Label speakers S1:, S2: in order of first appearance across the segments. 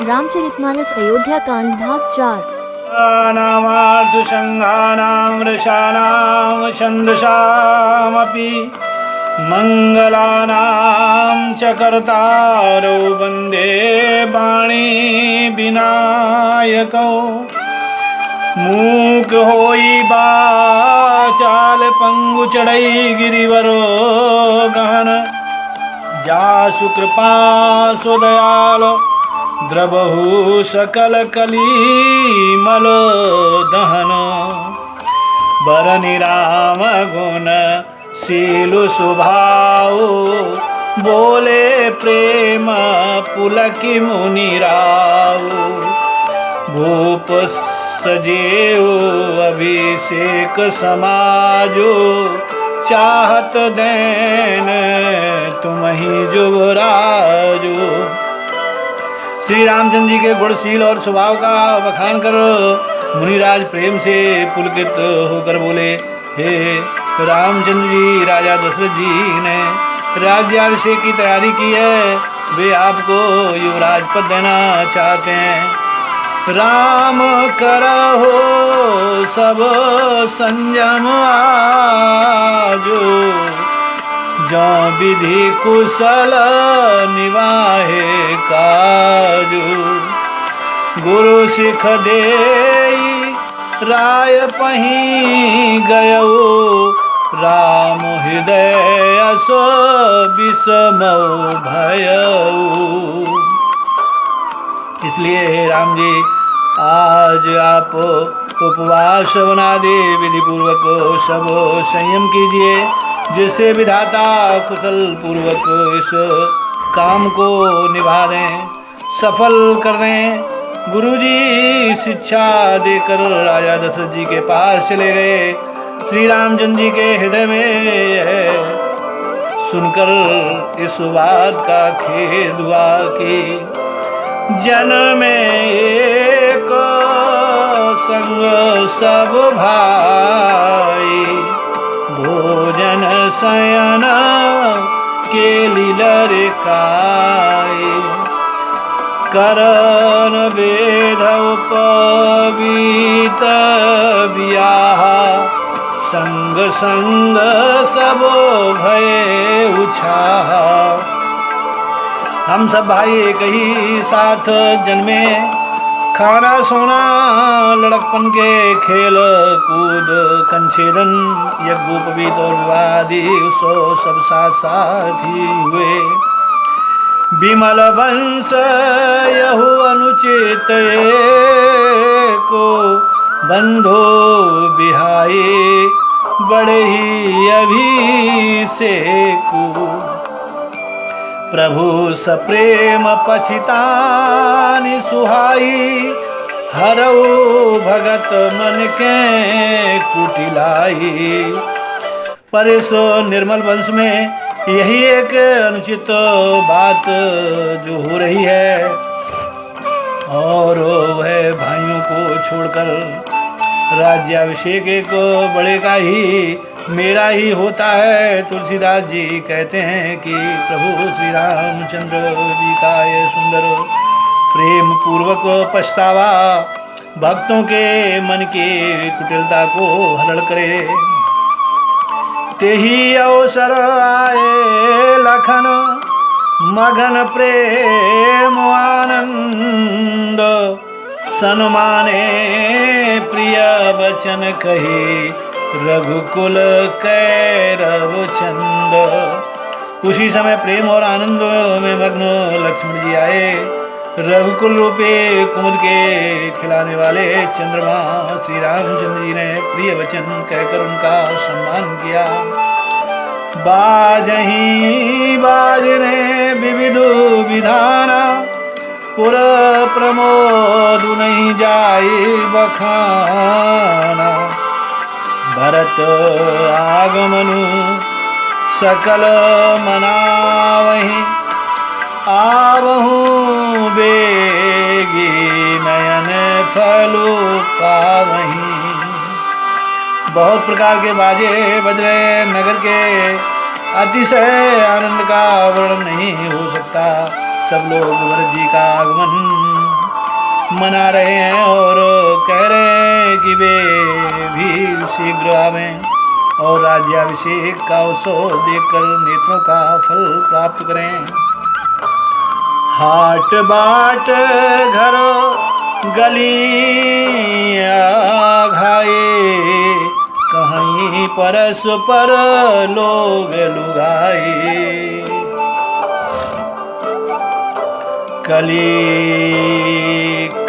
S1: रामचरितमानस अयोध्या कांड भाग 4।
S2: नामार्थसंघानां वृषाणां छन्दसामपि मङ्गलानां च कर्तारौ वन्दे वाणी विनायकौ। मूक होई बाचाल पंगु चढ़ई गिरिवरो गहन। जासु कृपा सुदयाल द्रबहु सकल कली मल दहन। बरनि राम गुण शीलु सुभाव बोले प्रेम पुलकी मुनि राव। भूप सजेऊ अभिषेक समाजो चाहत देन तुम्हि जुबराजो। श्री रामचंद्र जी के गुणशील और स्वभाव का बखान कर मुनिराज प्रेम से पुलकित होकर बोले, हे रामचंद्र जी, राजा दशरथ जी ने राज्याभिषेक की तैयारी की है। वे आपको युवराज पद देना चाहते हैं। राम करहो सब संयम आजो। जो विधि कुशल निवाहे काजु। गुरु सिख देई राय पही गयो। राम हृदय सो विषमौ भयऊ। इसलिए हे राम जी, आज आप उपवास बना दे, विधि पूर्वक सब संयम कीजिए, जिससे विधाता कुशल पूर्वक इस काम को निभा दें, सफल कर दें। गुरुजी शिक्षा देकर राजा दशरथ जी के पास चले गए। श्री रामचंद्र जी के हृदय में यह सुनकर इस बात का खेद हुआ कि जन में एक संग सब भाई। भोजन शयन के लीलर काई। करन वेद उपवीत बियाह। संग संग सबो भय उछाह। हम सब भाई एक ही साथ जन्मे। खाना सोना लड़कपन के खेल कूद कंछेदन यज्ञोपवीत और विवादी उत्सव सब साथ साथ ही हुए। विमल वंश यहु अनुचित को बंधो बिहाए। बड़े ही अभिषेक प्रभु सप्रेम पछितानि सुहाई। हरऊ भगत मन के कुटिलाई। पर इस निर्मल वंश में यही एक अनुचित बात जो हो रही है, और वह भाइयों को छोड़कर राज्याभिषेक एक बड़े का ही मेरा ही होता है। तुलसीदास जी कहते हैं कि प्रभु श्री रामचंद्र जी का यह सुंदर प्रेम पूर्वक पछतावा भक्तों के मन की कुटिलता को हरण करे। तेही अवसर आए लखन मगन प्रेम आनंद। सन्माने प्रिय वचन कहे रघुकुल कैरव छंद। उसी समय प्रेम और आनंद में मग्न लक्ष्मण जी आए। रघुकुल रूपे कुमुद के खिलाने वाले चंद्रमा श्री रामचंद्र जी ने प्रिय वचन कहकर उनका सम्मान किया। बाजही बाजने विविध विधाना। पुर प्रमोद नहीं जाए बखाना। भरत आगमनु सकल मनावहि। आवहु बेगी नयन फलु पावहि। बहुत प्रकार के बाजे बज रहे। नगर के अतिशय आनंद का वर्णन नहीं हो सकता। सब लोग भरत जी का आगमन मना रहे हैं और कह रहे हैं कि वे भी शीघ्र आवें और राज्याभिषेक का उत्सव देखकर नेत्रों का फल प्राप्त करें। हाट बाट घर गलियां घाये, कहीं परस्पर लोग लुगाए। कली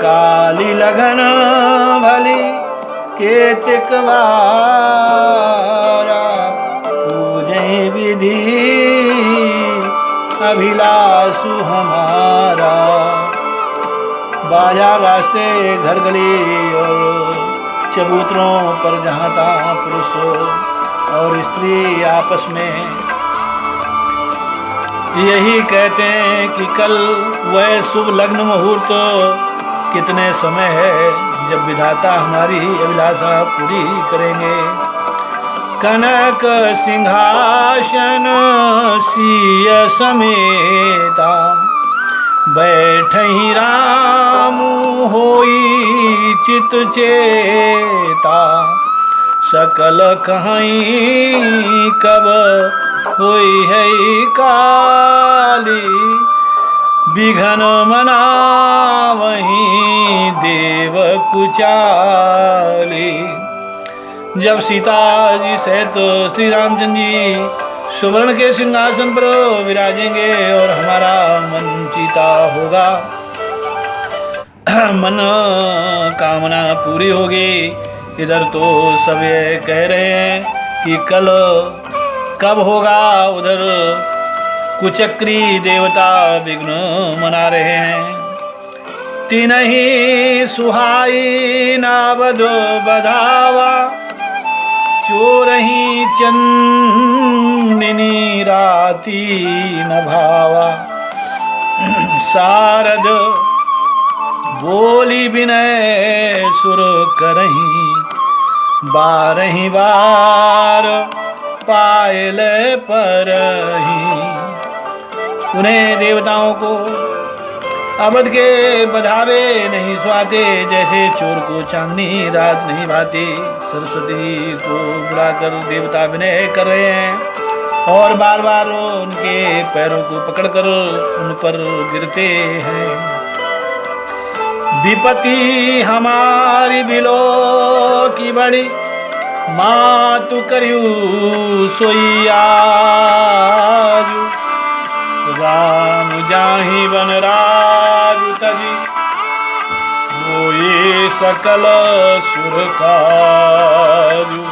S2: काली लगन भली केतिक वारा, पूजै विधि अभिलाषु हमारा। बाजार रास्ते घर गली और चबूतरों पर जहाँ तहाँ पुरुष और स्त्री आपस में यही कहते हैं कि कल वह शुभ लग्न मुहूर्त कितने समय है जब विधाता हमारी अभिलाषा पूरी करेंगे। कनक सिंहासन सिय समेता, बैठहि राम होई चित चेता। सकल कहीं कब होई है काली, बिघन मना वहीं देव कुचाली। जब सीता जी सहित श्री रामचंद्र जी सुवर्ण के सिंहासन पर विराजेंगे और हमारा मन चीता होगा, मन कामना पूरी होगी। इधर तो सब ये कह रहे हैं कि कल कब होगा, उधर कुचक्री देवता विघ्न मना रहे हैं। तिनहि सुहाई नावद बधावा, चोरही चंदिनी राती न भावा। शारद बोली विनय सुर करही, बारही बार पायल परही। उन्हें देवताओं को अवध के बधावे नहीं सुहाते, जैसे चोर को चांदनी रात नहीं भाती। सरस्वती को बुलाकर देवता विनय कर रहे हैं और बार बार उनके पैरों को पकड़कर उन पर गिरते हैं। विपत्ति हमारी बिलो की बड़ी, मातु करियु सोई आजु। राम जाहि वन राजु तजी, होए सकल सुर काजु।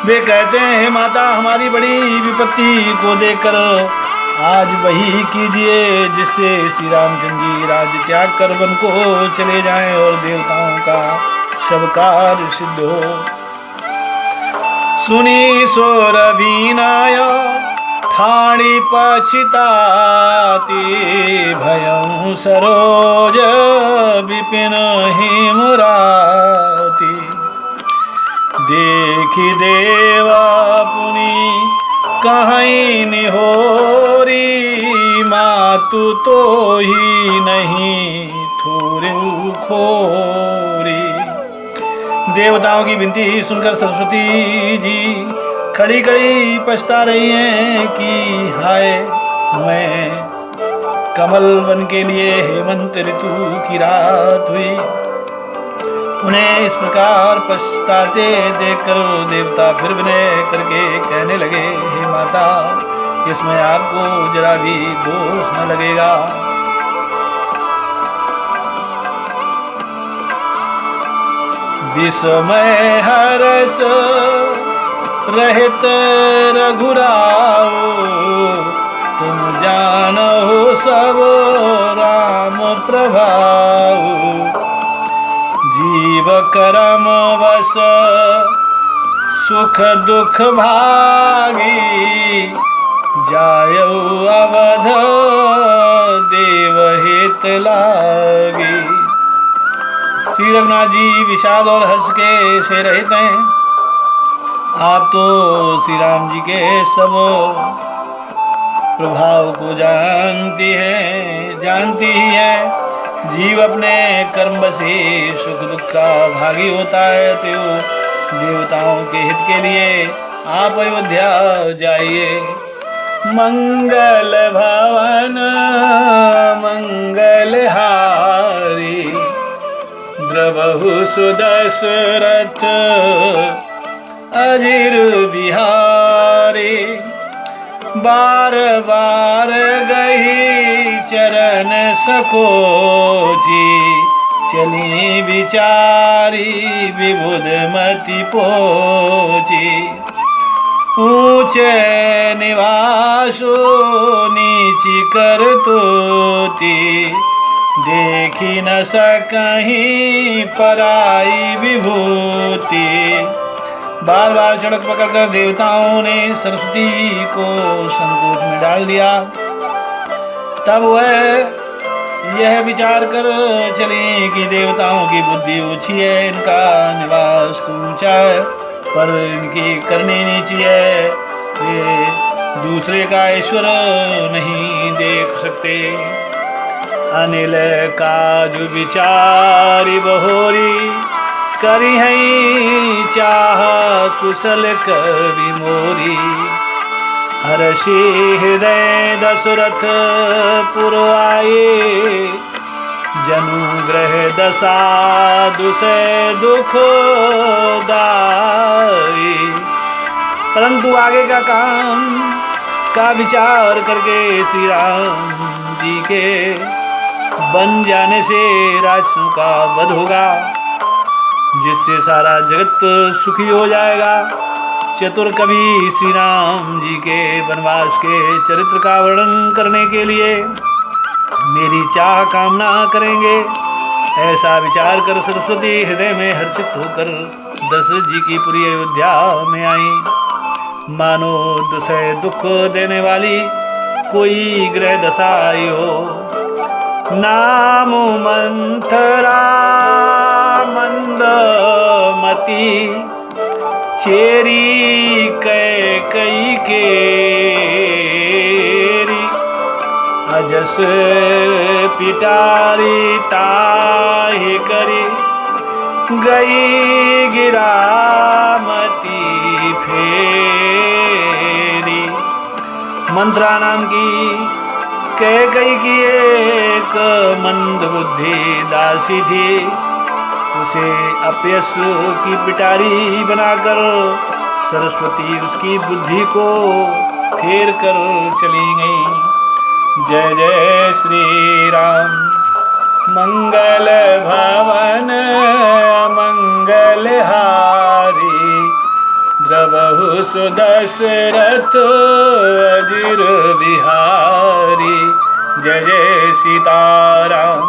S2: वे कहते हैं माता हमारी बड़ी विपत्ति को देखकर आज वही कीजिए जिससे श्री रामचंद्र जी राज्य त्याग कर वन को चले जाएं और देवताओं का सब कार्य सिद्ध हो। सुनी सोर बीनाय ठाणी पछिताती, भयं सरोज विपिन हिमराती। देखी देवा पुनि कहीं निहोरी, मातु तो ही नहीं थोरू खोरी। देवताओं की विनती सुनकर सरस्वती जी खड़ी खड़ी पछता रही हैं कि हाय मैं कमल वन के लिए हेमंत ऋतु की रात हुई। उन्हें इस प्रकार पछताते देखकर देवता फिर विनय करके कहने लगे, हे माता इसमें आपको जरा भी दोष न लगेगा। विस्मय हरस रहित रघुराओ, तुम जानो सब राम प्रभाऊ। जीव करम वश सुख दुख भागी, जायौ अवध देव हित लागी। श्री रघुनाथ जी विषाद और हर्ष के से रहित हैं। आप तो श्री राम जी के सब प्रभाव को जानती ही है। जीव अपने कर्म से सुख दुख का भागी होता है, तो देवताओं के हित के लिए आप अयोध्या जाइए। मंगल भवन मंगल हारी, द्रवहु सुदशरथ अजिर बिहारी। बार बार गई चरण सकोची, चली विचारी विबुध मति पोची। ऊंचे निवासो नीची करतोती, देखी न सकहीं पराई विभूति। बार बार चढ़क पकड़कर देवताओं ने सरस्वती को संकोच में डाल दिया। तब वह यह विचार कर चले कि देवताओं की बुद्धि ऊंची है, इनका निवास ऊंचा है, पर इनकी करनी नीची है, वे दूसरे का ईश्वर नहीं देख सकते। अनिल काज विचारी बहोरी, करी है चाह कुशल कवि मोरी। हर्षि हृदय दशरथ पुर आए, जनु ग्रह दशा दुसै दुख दाई। परंतु आगे का काम का विचार करके श्री राम जी के बन जाने से राक्षसों का वध होगा, जिससे सारा जगत सुखी हो जाएगा। चतुर कवि श्री राम जी के वनवास के चरित्र का वर्णन करने के लिए मेरी चाह कामना करेंगे। ऐसा विचार कर सरस्वती हृदय में हर्षित होकर दशरथ जी की पुरी अयोध्या में आई। मानो दुसह दुख देने वाली कोई ग्रह दशा आई हो। नाम मंथरा मंदमती, चेरी कैकई केरी। अजस पिटारी ताहि करी, गई गिरामती फेरी। मंत्रा नाम की कैकई की एक मंद बुद्धि दासी थी, उसे अपयश की पिटारी बनाकर सरस्वती उसकी बुद्धि को फेर कर चली गई। जय जय श्री राम। मंगल भवन मंगल हारी, द्रवहु सुदशरथ अजिर बिहारी। जय जय सीताराम।